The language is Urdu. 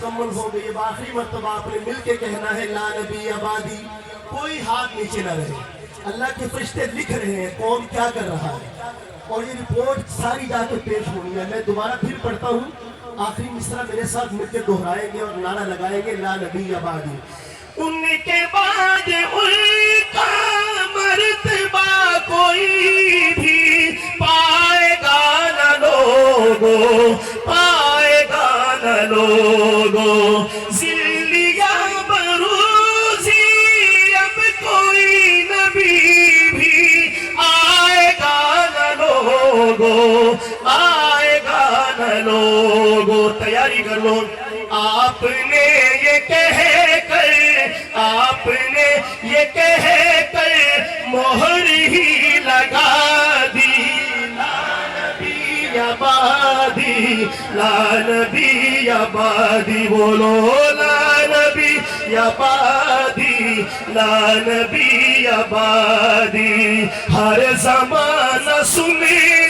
مکمل ہو گئی. اب آخری مرتبہ آپ نے مل کے کہنا ہے لا نبی آبادی. کوئی ہاتھ نیچے نہ رہے. اللہ کے فرشتے لکھ رہے ہیں کون کیا کر رہا ہے اور یہ رپورٹ ساری جا کے پیش ہونی ہے. میں دوبارہ پھر پڑھتا ہوں. آخری مصرع میرے ساتھ مل کے دہرائیں گے اور نعرہ لگائیں گے لا نبی آبادی. ان کے بعد ان کا مرتبہ کوئی بھی پائے گا نہ لوگوں, پائے گا نہ لوگوں. ذلیا بروزی اب کوئی نبی بھی آئے گا نہ لوگوں, آئے گا نہ لوگوں. تیاری کر لو. آپ نے یہ کہہ کر, آپ نے یہ کہہ کر مہر ہی لگا دی لا نبی آبادی, لا نبی آبادی. بولو لا نبی آبادی, لا نبی آبادی. ہر زمانہ سنے